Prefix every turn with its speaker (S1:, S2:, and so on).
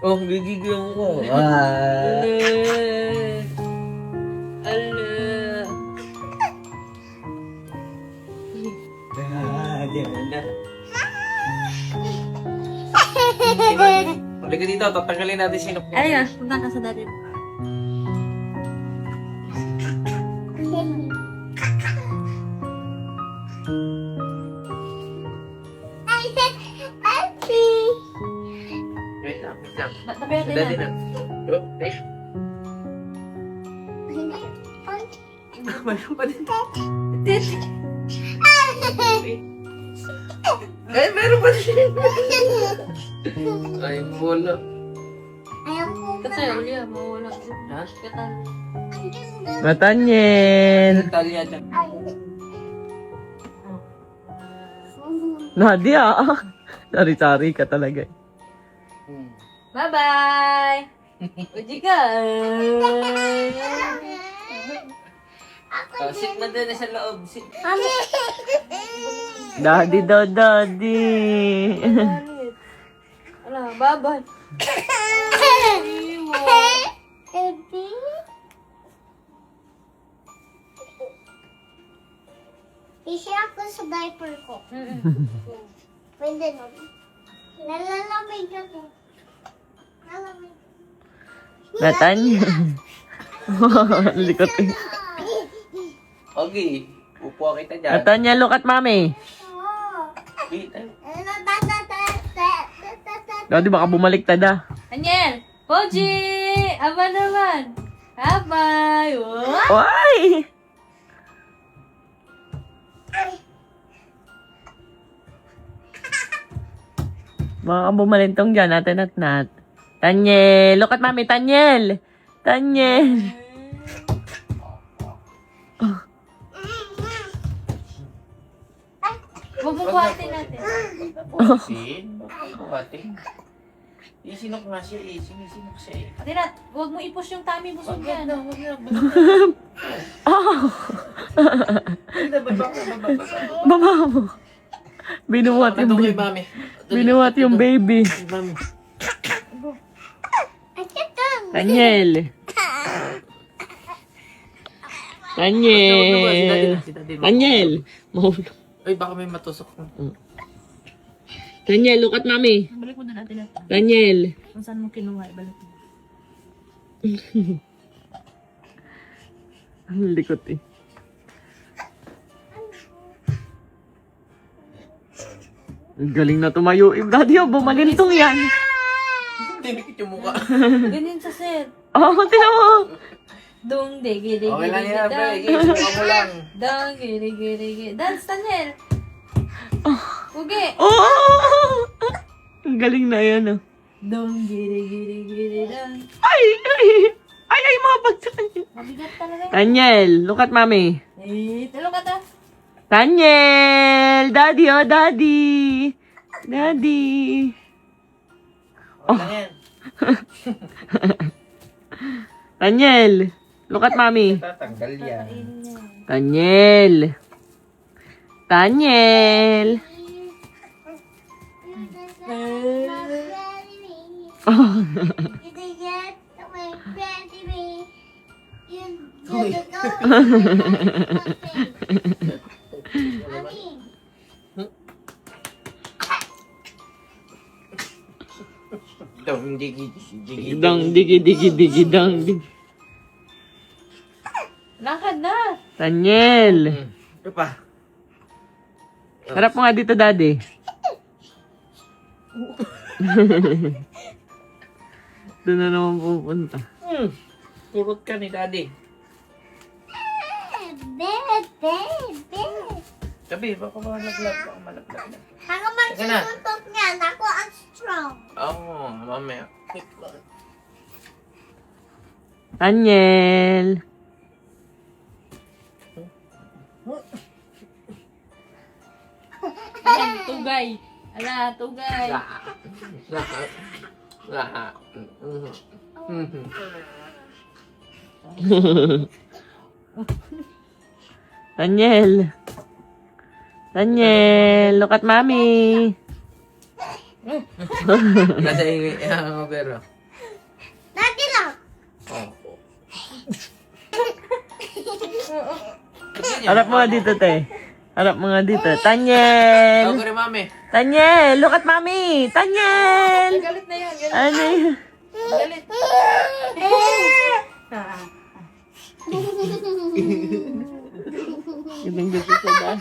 S1: Oh, gigigil ko. Halika dito, tatanggalin natin sinok niya.
S2: Ay, punta ka sa dati.
S1: Wait lang, wait lang.
S2: Tabi natin
S1: Dali
S2: na.
S1: na. Oh, eh. Mayroon pa din. Eh, meron pa din. Ay, wala.
S2: Kasi, Ulia, mawala.
S1: Ha?
S2: Katan.
S3: Nathaniel!
S1: Talya dyan.
S3: Nadia! Sari-sari ka talaga.
S2: Bye-bye! Uji ka!
S1: Oh, sit na din sa loob. Sit.
S3: Daddy daw, daddy!
S2: Ala, bye-bye!
S4: Isi ako sa diaper ko. Pwede nun. Nalalamig ako. Nalamig.
S3: Nathaniel! Likot eh.
S1: Okay, upo kita dyan.
S3: Nathaniel, look at mommy!
S1: Wait, ay.
S3: Daddy, baka bumaliktad ah.
S2: Daniel! Poji! Aba naman! Bye-bye! Wow!
S3: Why? Baka bumalintong dyan, natin at nat. Tanyel! Look at mommy, Tanyel! Tanyel!
S2: Bubukuhatin natin.
S1: Bukasin? Bukatin? Isinok nga siya eh. Sinisinok siya eh.
S2: Tinat, huwag mo i-push yung tummy busog yan.
S1: Huwag na.
S3: Oh!
S1: Baba.
S3: Baba mo! Binuwat yung
S1: Kay
S3: baby.
S1: mami.
S3: Binuwat yung baby.
S1: Kay mami.
S3: Tanyel! Tanyel! Tanyel! Mahulog.
S1: Ay, baka may matusok ko.
S3: Tanyel, look at mommy.
S2: Balik mo na natin natin.
S3: Tanyel.
S2: Kung saan mo kinuha, ibalik mo.
S3: Ang likot eh. Ang galing na tumayo. Daddy, oh, bumalintong yan.
S1: Tinikit yung mukha.
S2: Ganyan sa set.
S3: Oh, tinan mo.
S2: Dong, digi, digi,
S1: Okay lang
S2: digi,
S1: yan, pre. Isinok mo lang.
S2: Dong, giri, giri, giri. Dance, Daniel. Ugi.
S3: Oh! Ang galing na yan, oh.
S2: Dong, giri, giri, giri, dong.
S3: Ay! Ay, mga bagsakan niya.
S2: Mabigat talaga yun.
S3: Tanyel, look at mommy.
S2: Eh, tulong ka to.
S3: Tanyel! Daddy, oh, daddy! Daddy!
S1: Okay lang yan.
S3: Tanyel! Look at mommy.
S1: Tatanggal yan.
S3: Tanyel! Tanyel! Oh.
S1: Dong, digi.
S3: Dang, digi, dang, digi.
S2: Lakad na.
S3: Tanyel!
S1: Ito pa.
S3: Harap mo nga dito, daddy. Doon na naman pupunta.
S1: Kurot ka ni daddy. Sabi, baka malaglag. Baka malaglag na.
S4: Ako magsusuntok niyan. Ako ang strong.
S1: Oo, mamaya.
S3: Tanyel!
S2: Ayan, tugay. Ala, tugay.
S3: Tanyel! Tanyel! Look at mommy!
S1: Nasa yung pero.
S3: Harap mo nga dito, te. Harap mo nga dito. Tanyel!
S1: Tawag ko rin, mami.
S3: Tanyel! Look at mommy! Tanyel!
S2: Galit na yan. Galit.
S3: Ano yun?
S2: Galit.
S3: Ibang gusto sa